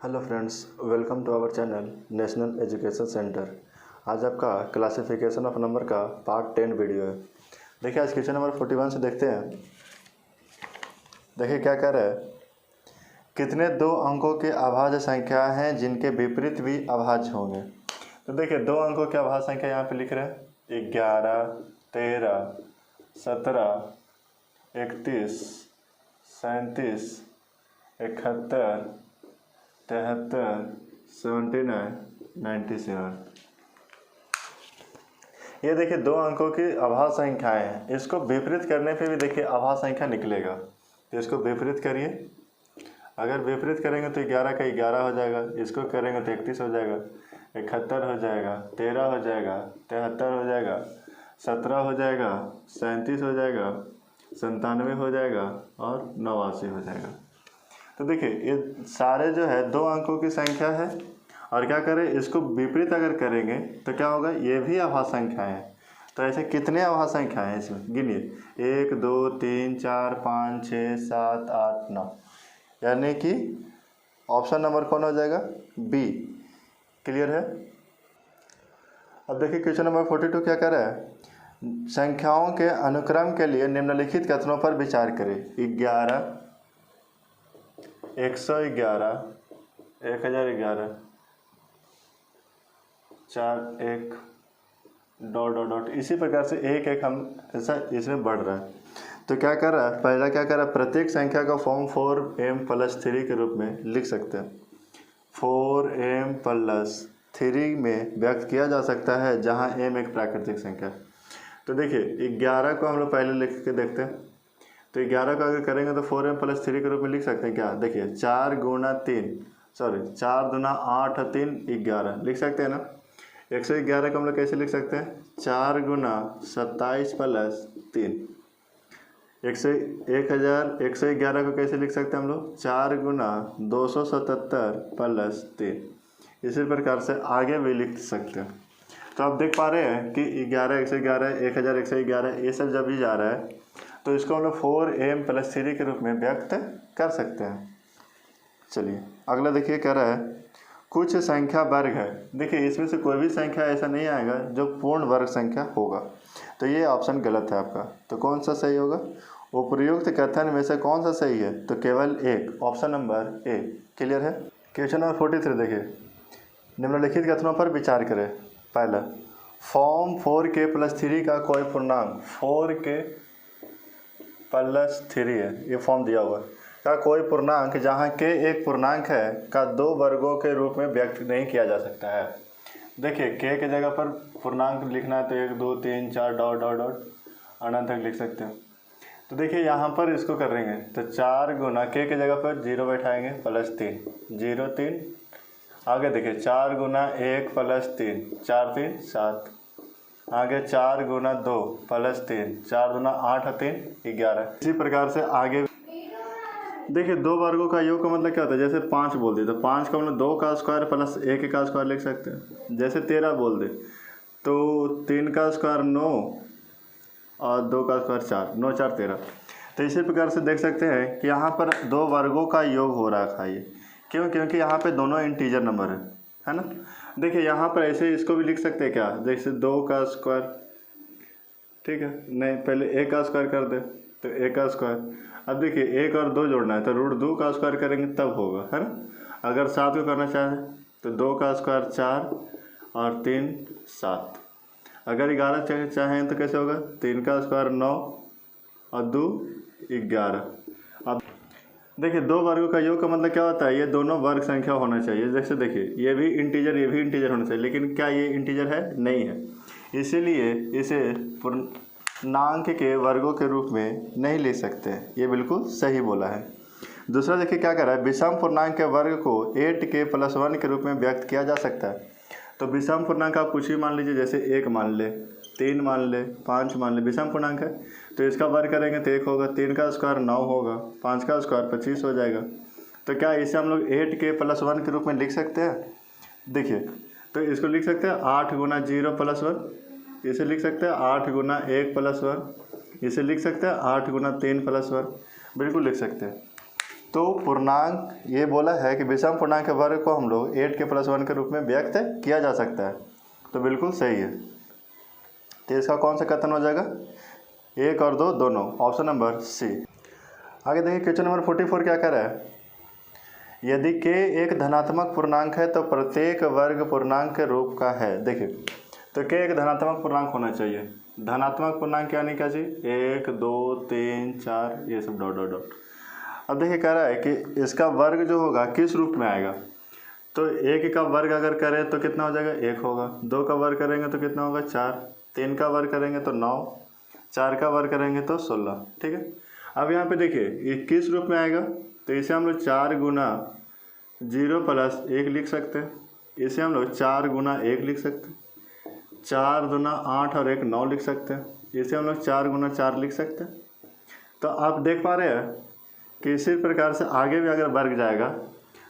Hello friends, welcome to our channel National Education Centre. आज आपका classification of number का part 10 video है। देखिए, आज क्वेश्चन नंबर 41 से देखते हैं। देखिए क्या कह रहा है, कितने दो अंकों के अभाज्य संख्या हैं जिनके विपरीत भी अभाज्य होंगे। तो देखिए, दो अंकों के अभाज्य संख्या यहाँ पे लिख रहे हैं 11, 13, 17, 31, 37, 71, 73, 79, 97। ये देखिए दो अंकों की अभाज्य संख्याएं हैं। इसको विपरीत करने पे भी देखिए अभाज्य संख्या निकलेगा। तो इसको विपरीत करिए। अगर विपरीत करेंगे तो 11 का 11 हो जाएगा, इसको करेंगे तो 31 हो जाएगा, 71 हो जाएगा, 13 हो जाएगा, 73 हो जाएगा, 17 हो जाएगा, 37 हो जाएगा, 97 हो जाएगा और 89 हो जाएगा। तो देखिए ये सारे जो है दो अंकों की संख्या है, और क्या करें, इसको विपरीत अगर करेंगे तो क्या होगा, ये भी अभाज्य संख्या है। तो ऐसे कितने अभाज्य संख्या हैं इसमें गिनिए, 1 2 3 4 5 6 7 8 9, यानी कि ऑप्शन नंबर कौन हो जाएगा, बी। क्लियर है। अब देखिए क्वेश्चन नंबर 42 क्या कह रहा है, संख्याओं के अनुक्रम के लिए निम्नलिखित कथनों पर विचार करें। 11, 111, 1011, 4 1 ... इसी प्रकार से एक एक हम ऐसा इसमें बढ़ रहा है। तो क्या कर रहा है, पहला क्या कर रहा है, प्रत्येक संख्या का फॉर्म 4m+3 के रूप में लिख सकते हैं। 4m+3 में व्यक्त किया जा सकता है, जहां m एक प्राकृतिक संख्या। तो देखिए 11 को हम लोग पहले लिख के देखते हैं। तो 11 को अगर करेंगे तो 4m+3 के रूप में लिख सकते हैं। क्या देखिए, 4 दूना 8 3 11 लिख सकते हैं ना। 111 को हम लोग कैसे लिख सकते हैं, 4 गुना 27 + 3। 111 को कैसे लिख सकते हैं हम लोग, 4 गुना 277 + 3। इसी प्रकार से आगे भी लिख सकते हैं। तो आप देख पा रहे हैं कि 11 111 1111 ये सब जब भी जा रहा है तो इसको हम लोग 4m+3 के रूप में व्यक्त कर सकते हैं। चलिए अगला देखिए, कह रहा है कुछ संख्या वर्ग है। देखिए इसमें से कोई भी संख्या ऐसा नहीं आएगा जो पूर्ण वर्ग संख्या होगा। तो ये ऑप्शन गलत है आपका। तो कौन सा सही होगा, उपयुक्त कथन में से कौन सा सही है, तो केवल एक, ऑप्शन नंबर ए। क्लियर है। क्वेश्चन नंबर 43 देखिए, निम्नलिखित कथनों पर विचार करें। पहला, फॉर्म 4k+3 का कोई पूर्णांक 4k+3 है, ये फॉर्म दिया हुआ है, का कोई पूर्णांक जहाँ k एक पूर्णांक है का दो वर्गों के रूप में व्यक्त नहीं किया जा सकता है। देखिए k के जगह पर पूर्णांक लिखना है तो 1 2 3 4 ... अनंत तक लिख सकते हैं। तो देखिए यहाँ पर इसको करेंगे तो 4 गुना k के जगह पर 0 बैठाएंगे +3, 0 3। आगे देखिए 4 गुना 1 + 3, 4 3 7। आगे 4 गुना 2 + 3, 4 दूना 8 3 11। इसी प्रकार से आगे देखिए दो वर्गों का योग का मतलब क्या होता है, जैसे 5 बोल दे तो 5 का मतलब 2 का स्क्वायर प्लस 1 का स्क्वायर लिख सकते हैं। जैसे 13 बोल दे तो 3 का स्क्वायर 9 और 2 का स्क्वायर 4, 9 4 13। तो इसी प्रकार से देख सकते हैं कि यहाँ पर दो वर्गों का योग हो रहा है। ये क्यों, क्योंकि यहाँ पे दोनों इंटीजर नंबर है ना। देखिए यहाँ पर ऐसे इसको भी लिख सकते हैं, क्या जैसे 2 का स्क्वायर, ठीक है, नहीं पहले 1 का स्क्वायर कर दे तो 1 का स्क्वायर। अब देखिए 1 और 2 जोड़ना है तो √2 का स्क्वायर करेंगे तब होगा, है ना। अगर 7 को करना चाहें तो 2 का स्क्वायर 4 और 3 7। अगर 11 चाहें तो कैसे होगा, 3 का स्क्वायर 9 और 2 11। अब देखिए दो वर्गों का योग का मतलब क्या होता है, ये दोनों वर्ग संख्या होना चाहिए। जैसे देखिए ये भी इंटीजर ये भी इंटीजर होना चाहिए, लेकिन क्या ये इंटीजर है, नहीं है। इसीलिए इसे पूर्णांक के वर्गों के रूप में नहीं ले सकते। ये बिल्कुल सही बोला है। दूसरा देखिए क्या कर रहा है, विषम पूर्णांक के वर्ग को 8k+1 के रूप में व्यक्त किया जा सकता है। तो विषम पूर्णांक आप कुछ भी मान लीजिए, जैसे 1 मान ले, 3 मान ले, 5 मान ले, विषम पूर्णांक है तो इसका वर्ग करेंगे तो 1 होगा, 3 का स्क्वायर 9 होगा, 5 का स्क्वायर 25 हो जाएगा। तो क्या इसे हम लोग 8k+1 के रूप में लिख सकते हैं। देखिए तो इसको लिख सकते हैं 8 गुना 0 + 1, इसे लिख सकते हैं 8 गुना 1 + 1, इसे लिख सकते हैं 8 गुना 3 + 1, बिल्कुल लिख सकते हैं। तो पूर्णांक ये बोला है कि विषम पूर्णांक के वर्ग को हम लोग 8 के प्लस 1 के रूप में व्यक्त किया जा सकता है, तो बिल्कुल सही है। तो इसका कौन सा कथन हो जाएगा, 1 और 2 दोनों, ऑप्शन नंबर सी। आगे देखिए क्वेश्चन नंबर 44 क्या कह रहा है, यदि k एक धनात्मक पूर्णांक है तो प्रत्येक वर्ग पूर्णांक के रूप का है। देखिए तो k एक धनात्मक पूर्णांक होना चाहिए। धनात्मक पूर्णांक यानी क्या चाहिए, 1 2 3 4 ये सब डॉट डॉट डॉट। अब देखिए कह रहा है कि इसका वर्ग जो होगा किस रूप में आएगा, तो 1 का वर्ग अगर करें तो कितना हो जाएगा, 1 होगा। 2 का वर्ग करेंगे तो कितना होगा, 4। 3 का वर्ग करेंगे तो 9। 4 का वर्ग करेंगे तो 16। ठीक है। अब यहाँ पे देखिए ये किस रूप में आएगा, तो इसे हम लोग 4 गुना 0 प्लस 1 लिख सकते हैं। इसे हम लोग 4 गुना 1 लिख सकते हैं। 4 दूना 8 और 1 9 लिख सकते हैं। इसे हम लोग 4 गुना 4 लिख सकते हैं। तो आप देख पा रहे हैं कि इसी प्रकार से आगे भी अगर वर्ग जाएगा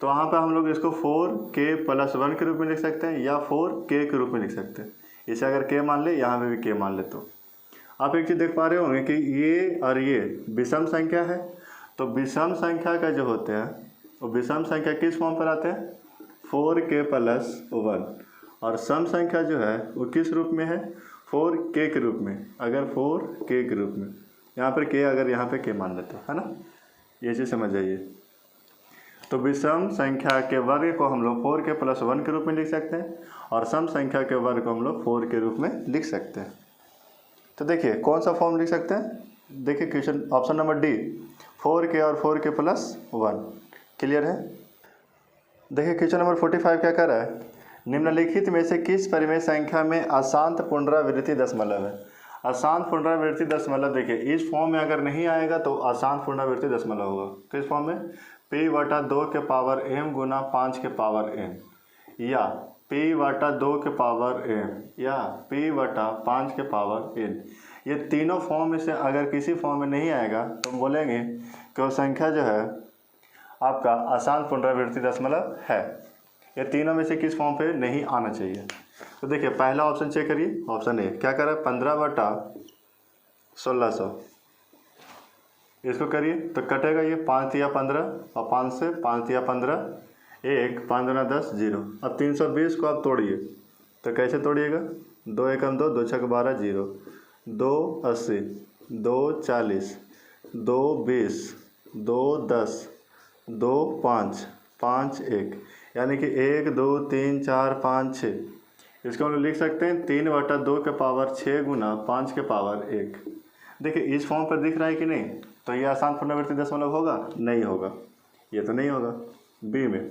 तो वहाँ पर हम लोग इसको 4k प्लस 1 के रूप में लिख सकते हैं या 4k के रूप में लिख सकते हैं। इसे अगर k मान ले, यहाँ पे भी k मान ले, तो आप एक चीज़ देख पा रहे होंगे कि ये और ये विषम संख्या है। तो विषम संख्या का जो होते हैं वो विषम संख्या किस फॉर्म पर आते हैं, 4k प्लस 1, और सम संख्या जो है वो किस रूप में है, 4k के रूप में। अगर 4k के रूप में, यहाँ पर k अगर यहाँ पे k मान लेते है ना, ये चीज़ समझ जाइए। तो विषम संख्या के वर्ग को हम लोग 4k प्लस 1 के रूप में लिख सकते हैं और सम संख्या के वर्ग को हम लोग 4 के रूप में लिख सकते हैं। तो देखिए कौन सा फॉर्म लिख सकते हैं, देखिए question option number D, 4k और 4k प्लस 1। क्लियर है। देखिए क्वेश्चन नंबर 45 क्या कर रहा है, निम्नलिखित में से किस परिमेय संख्या में अशांत पुनरावृत्ति दशमलव है। अशांत पुनरावृत्ति दशमलव देखिए इस फॉर्म में अगर नहीं आएगा तो अशांत पुनरावृत्ति दशमलव होगा। किस फॉर्म में, p/2 के पावर m गुना 5 के पावर n, या p/2 के पावर m, या p/5 के पावर n। ये तीनों फॉर्म में से अगर किसी फॉर्म में नहीं आएगा तो हम बोलेंगे कि वो संख्या जो है आपका अशांत पुनरावृत्ति दशमलव है। ये तीनों में से किस फॉर्म पे नहीं आना चाहिए। तो देखिए पहला ऑप्शन चेक करिए, ऑप्शन ए क्या कर रहा है, 15/1600। इसको करिए तो कटेगा ये 5 तिया 15 और 5 से 5 तिया 15, 1 5 दूना 10 0। अब 320 को आप तोड़िए तो कैसे तोड़िएगा, 2 एकम 2, 2 छक 12 0, 2 80, 2 40, 2 20, 2 10, 2 5, 5 1, यानी कि 1 2 3 4 5 6। इसको हम लोग लिख सकते हैं 3/2 के पावर 6 गुना 5 के पावर 1। देखिए इस फॉर्म पर दिख रहा है कि नहीं, तो ये अशांत पुनरावृत्ति दशमलव होगा, नहीं होगा, ये तो नहीं होगा। बी में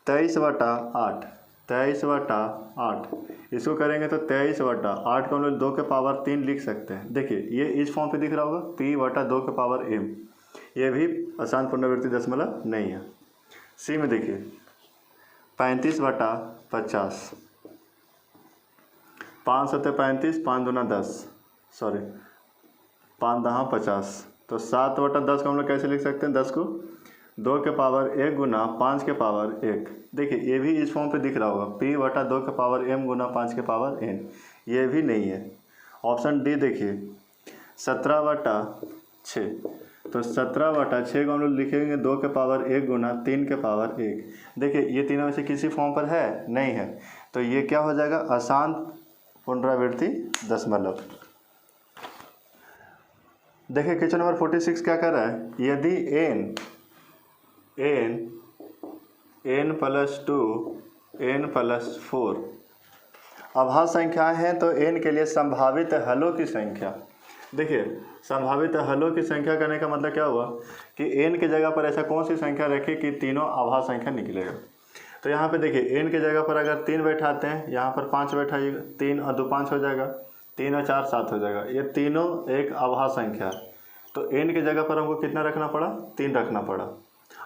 23/8, 23/8, इसको करेंगे तो 23/8 को हम लोग 2 के पावर 3 लिख सकते हैं। देखिए ये इस फॉर्म पे दिख रहा होगा, p/2 के पावर m, ये भी अशांत पुनरावृत्ति दशमलव नहीं है। सी में देखिए 35/50, 5 7 35, 5 दूना 10, सॉरी 5 10 50, तो 7/10 को हम लोग कैसे लिख सकते हैं, 10 को 2 के पावर 1 गुना 5 के पावर 1। देखिए ये भी इस फॉर्म पे दिख रहा होगा, p/2 के पावर m गुना 5 के पावर n, ये भी नहीं है। ऑप्शन डी देखिए 17/6, तो 17/6 को हम लोग लिखेंगे 2 के पावर 1 गुना 3 के पावर 1। देखिए ये तीनों में से किसी फॉर्म पर है, नहीं है, तो ये क्या हो जाएगा, अशांत पुनरावृत्ति दशमलव। देखिए क्वेश्चन नंबर 46 क्या कर रहा है, यदि n प्लस 2 n प्लस 4 अभाज्य संख्याएं हैं तो n के लिए संभावित हलों की संख्या। देखिए संभावित हलों की संख्या करने का मतलब क्या हुआ कि n की जगह पर ऐसा कौन सी संख्या रखें कि तीनों अभाज्य संख्या निकलेगा। तो यहाँ पे देखिए n की जगह पर अगर 3 बैठाते हैं, यहाँ पर 5 बैठाइएगा, 3 और 2 5 हो जाएगा, 3 और 4 7 हो जाएगा। ये तीनों एक अभाज्य संख्या है, तो n की जगह पर हमको कितना रखना पड़ा, 3 रखना पड़ा।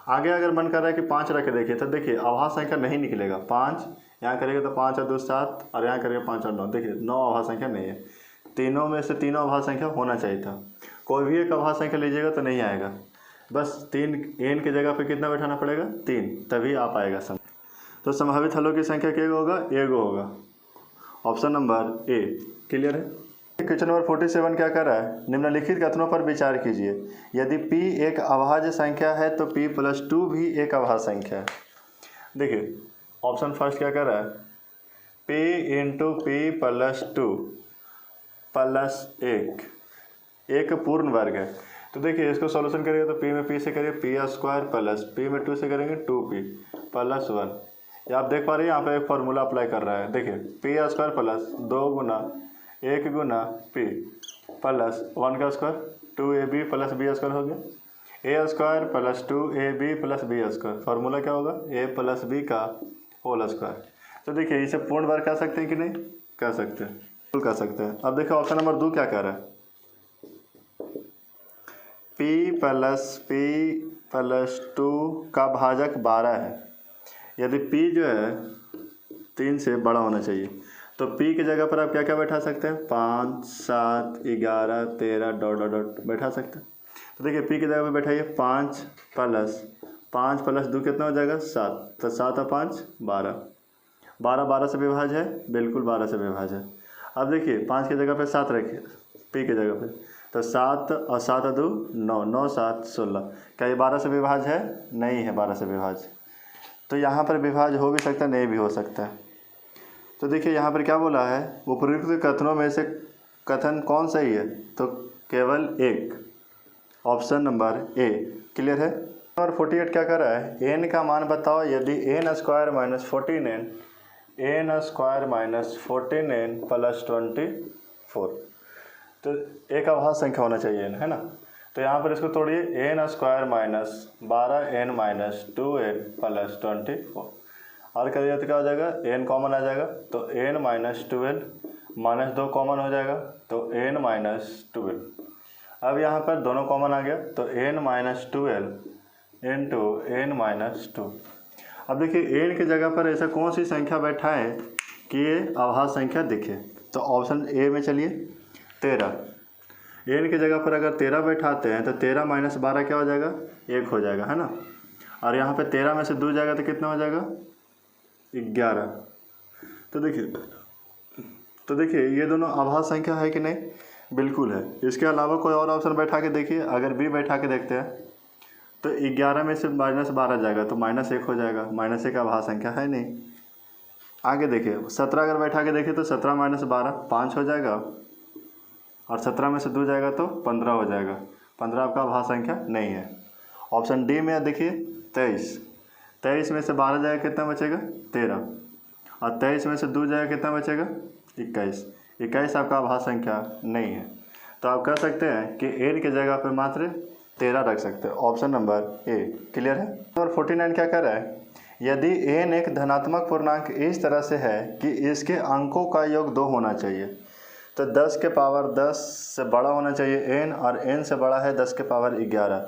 आगे अगर मन कर रहा है कि 5 रखे, देखिए तो देखिए अभाज्य संख्या नहीं निकलेगा। 5 यहाँ करेंगे तो 5 और 2 7, और यहाँ करेंगे 5 और 9, देखिए 9 अभाज्य संख्या नहीं है। तीनों में से तीनों अभाज्य संख्या होना चाहिए था। कोई भी एक अभाज्य संख्या लीजिएगा तो नहीं आएगा, बस 3 n की जगह पे कितना बैठाना पड़ेगा, 3, तभी आ पाएगा सम। तो संभावित हलों की संख्या क्या होगा, 1 होगा। Option number A. क्लियर है। क्वेश्चन नंबर 47 क्या कर रहा है, निम्नलिखित कथनों पर विचार कीजिए। यदि p एक अभाज्य संख्या है तो p + 2 भी एक अभाज्य संख्या है। देखिए ऑप्शन फर्स्ट क्या कर रहा है, p × p + 2 + 1 एक पूर्ण वर्ग है। तो देखिए इसको सॉल्यूशन करिए तो p में p से करिए p² प्लस p में 2 से करेंगे 2p + 1। ये आप देख पा रहे हैं यहाँ पे एक फार्मूला अप्लाई कर रहा है। देखिए p² प्लस 2 गुना 1 गुना p प्लस 1 का स्क्वायर 2ab प्लस b² हो गया, a² plus 2ab plus b²। Formula क्या होगा, a प्लस b का होल स्क्वायर। तो देखिए इसे पूर्ण वर्ग कह सकते हैं कि नहीं, कह सकते हैं, बिल्कुल कह सकते हैं। अब देखिए ऑप्शन नंबर 2 क्या कह रहा है, p + 2 का भाजक 12 है। यदि p जो है 3 से बड़ा होना चाहिए तो p की जगह पर आप क्या क्या बैठा सकते हैं, 5, 7, 11, 13 ... बैठा सकते हैं। तो देखिए p की जगह पर बैठाइए 5 + 2 कितना हो जाएगा, 7। तो 7 और 5 12, 12 से विभाज्य है, बिल्कुल 12 से विभाज्य है। अब देखिए 5 की जगह पे 7 रखिए p की जगह पे, तो 7 और 7 और 2 9, 9 7 16। क्या ये 12 से विभाज्य है, नहीं है 12 से विभाज्य। तो यहाँ पर विभाज्य हो भी सकता है, नहीं भी हो सकता है। तो देखिए यहाँ पर क्या बोला है, उपरोक्त कथनों में से कथन कौन सही है, तो केवल एक, ऑप्शन नंबर ए। क्लियर है। नंबर 48 क्या कर रहा है, n का मान बताओ यदि n² - 14n n² - 14n + 24। तो एक अभाज्य संख्या होना चाहिए n, है ना। तो यहाँ पर इसको तोड़िए, n² - 12n - 2n + 24 और करिए तो क्या हो जाएगा, n कॉमन आ जाएगा तो n - 12 -2 कॉमन हो जाएगा तो n - 12। अब यहाँ पर दोनों कॉमन आ गया तो n - 12 × n - 2। अब देखिए n की जगह पर ऐसा कौन सी संख्या बैठाएं कि ये अभाज्य संख्या दिखे, तो ऑप्शन ए में चलिए 13। n की जगह पर अगर 13 बैठाते हैं तो 13 - 12 क्या हो जाएगा, 1 हो जाएगा, है ना। और यहाँ पे 13 में से 2 जाएगा तो कितना हो जाएगा, 11। तो देखिए ये दोनों अभाज्य संख्या है कि नहीं, बिल्कुल है। इसके अलावा कोई और ऑप्शन बैठा के देखिए, अगर बी बैठा के देखते हैं तो 11 में से -12 जाएगा तो -1 हो जाएगा, -1 अभाज्य संख्या है नहीं। आगे देखिए 17 अगर बैठा के देखिए तो 17 - 12 5 हो जाएगा, और 17 में से 2 जाएगा तो 15 हो जाएगा। 15 आपका अभाज्य संख्या नहीं है। ऑप्शन डी में देखिए 23 में से 12 जाएगा कितना बचेगा, 13, और 23 में से 2 जाएगा कितना बचेगा, 21 आपका अभाज्य संख्या नहीं है। तो आप कह सकते हैं कि n की जगह पर मात्र 13 रख सकते हैं, ऑप्शन नंबर ए। क्लियर है। नंबर 49 क्या कर रहा है, यदि n एक धनात्मक पूर्णांक इस तरह से है कि इसके अंकों का योग 2 होना चाहिए, तो 10 के पावर 10 से बड़ा होना चाहिए n, और n से बड़ा है 10 के पावर 11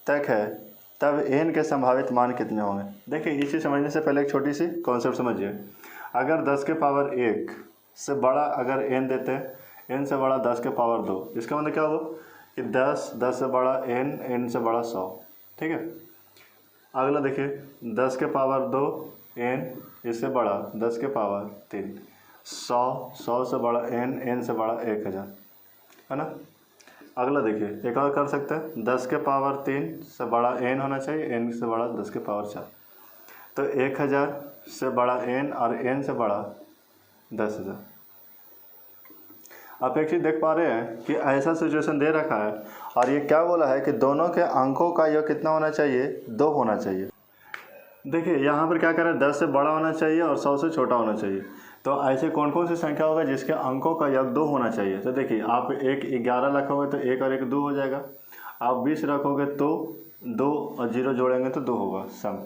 तक है, तब n के संभावित मान कितने होंगे। देखिए इसे समझने से पहले एक छोटी सी कॉन्सेप्ट समझिए। अगर 10 के पावर 1 से बड़ा अगर n देते हैं, n से बड़ा 10 के पावर 2, इसका मतलब क्या होगा कि 10 से बड़ा n से बड़ा 100। ठीक है। अगला देखिए 10 के पावर 2 n, इससे बड़ा 10 के पावर 3, 100 से बड़ा n से बड़ा 1000, है ना। अगला देखिए एक और कर सकते हैं, 10 के पावर 3 से बड़ा n होना चाहिए, n से बड़ा 10 के पावर 4, तो 1000 से बड़ा n और n से बड़ा 10,000। आप एक चीज़ देख पा रहे हैं कि ऐसा सिचुएशन दे रखा है और ये क्या बोला है कि दोनों के अंकों का योग कितना होना चाहिए, 2 होना चाहिए। देखिए यहाँ पर क्या कर रहा है, 10 से बड़ा होना चाहिए और 100 से छोटा होना चाहिए। तो ऐसे कौन कौन सी संख्या होगा जिसके अंकों का योग 2 होना चाहिए। तो देखिए आप 11 रखोगे तो 1 और 1 2 हो जाएगा, आप 20 रखोगे तो 2 और 0 जोड़ेंगे तो 2 होगा सम,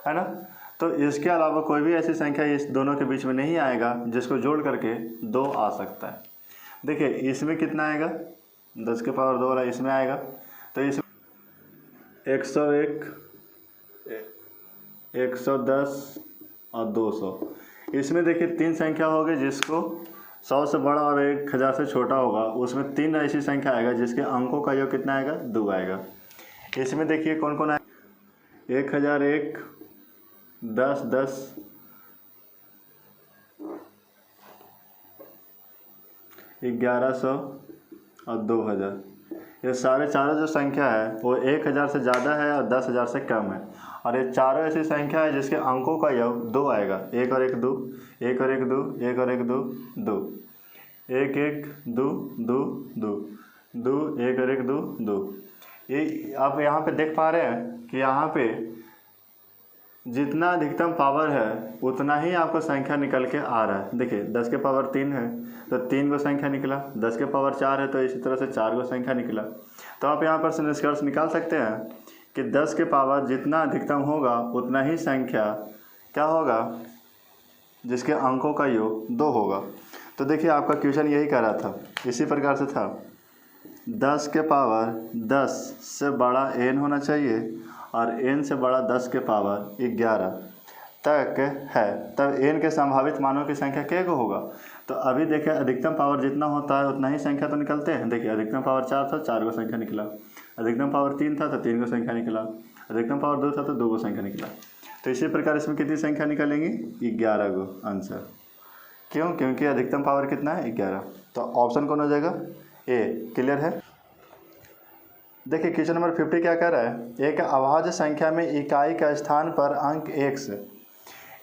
है ना। तो इसके अलावा कोई भी ऐसी संख्या इस दोनों के बीच में नहीं आएगा जिसको जोड़ करके 2 आ सकता है। देखिए इसमें कितना आएगा, 10 के पावर 2 वाला इसमें आएगा, तो इसमें 101, 110 और 200। इसमें देखिए 3 संख्या होगी जिसको 100 से बड़ा और 1000 से छोटा होगा, उसमें 3 ऐसी संख्या आएगा जिसके अंकों का योग कितना आएगा, 2 आएगा। इसमें देखिए कौन कौन आएगा, 1001, 10 10, 1100 और 2000। ये सारे चारों जो संख्या है वो 1000 से ज़्यादा है और 10,000 से कम है। और ये चारों ऐसी संख्या है जिसके अंकों का योग 2 आएगा। 1 और 1 2, 1 और 1 2, 1 और 1 2 2, 1 1 2 2 2 2, 1 और 1 2 2। ये आप यहाँ पे देख पा रहे हैं कि यहाँ पे जितना अधिकतम पावर है उतना ही आपको संख्या निकल के आ रहा है। देखिए 10 के पावर 3 है तो 3 को संख्या निकला, 10 के पावर 4 है तो इसी तरह से 4 को संख्या निकला। तो आप यहाँ पर से निष्कर्ष निकाल सकते हैं कि 10 के पावर जितना अधिकतम होगा उतना ही संख्या क्या होगा, जिसके अंकों का योग 2 होगा। तो देखिए आपका क्वेश्चन यही कह रहा था, इसी प्रकार से था 10 के पावर 10 से बड़ा n होना चाहिए और n से बड़ा 10 के पावर 11 तक है, तब n के संभावित मानों की संख्या k को होगा। तो अभी देखिए अधिकतम पावर जितना होता है उतना ही संख्या तो निकलते हैं। देखिए अधिकतम पावर 4 था, 4 को संख्या निकला, अधिकतम पावर 3 था तो 3 को संख्या निकला, अधिकतम पावर 2 था तो 2 को संख्या निकला। तो इसी प्रकार इसमें कितनी संख्या निकलेंगी, 11 को आंसर। क्यों, क्योंकि अधिकतम पावर कितना है, 11। तो ऑप्शन कौन हो जाएगा, ए। क्लियर है। देखिए क्वेश्चन नंबर 50 क्या कह रहा है, एक अभाज्य संख्या में इकाई का स्थान पर अंक x,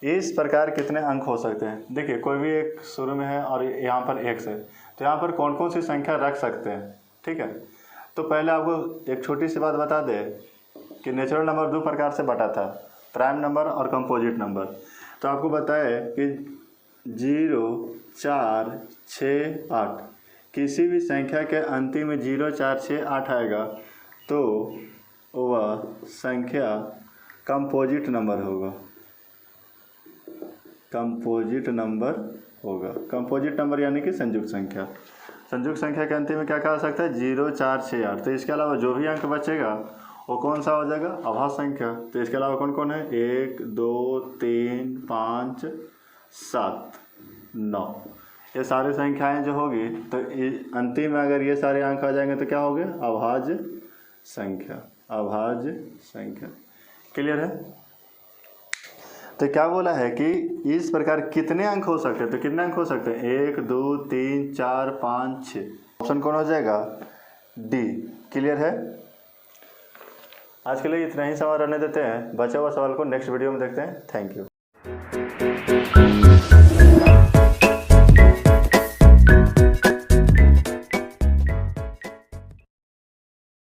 इस प्रकार कितने अंक हो सकते हैं। देखिए कोई भी एक शुरू में है और यहाँ पर x है, तो यहाँ पर कौन कौन सी संख्या रख सकते हैं। ठीक है, तो पहले आपको एक छोटी सी बात बता दें कि नेचुरल नंबर 2 प्रकार से बटा था, प्राइम नंबर और कंपोजिट नंबर। तो आपको बताया कि 0 4 6 8 किसी भी संख्या के अंतिम में 0 4 6 8 आएगा तो वह संख्या कंपोजिट नंबर होगा, कंपोजिट नंबर होगा। कंपोजिट नंबर यानी कि संयुक्त संख्या। संयुक्त संख्या के अंतिम में क्या कहा सकता है, 0 4 6 8। तो इसके अलावा जो भी अंक बचेगा वो कौन सा हो जाएगा, अभाज्य संख्या। तो इसके अलावा कौन कौन है, 1 2 3 5 7 9, ये सारी संख्याएं जो होगी तो अंतिम में अगर ये सारे अंक आ जाएंगे तो क्या हो गया, अभाज्य संख्या, अभाज्य संख्या। क्लियर है। तो क्या बोला है कि इस प्रकार कितने अंक हो सकते हैं, तो कितने अंक हो सकते हैं, 1 2 3 4 5 6। ऑप्शन कौन हो जाएगा, डी। क्लियर है। आज के लिए इतना ही सवाल रहने देते हैं, बचा हुआ सवाल को नेक्स्ट वीडियो में देखते हैं। Thank you.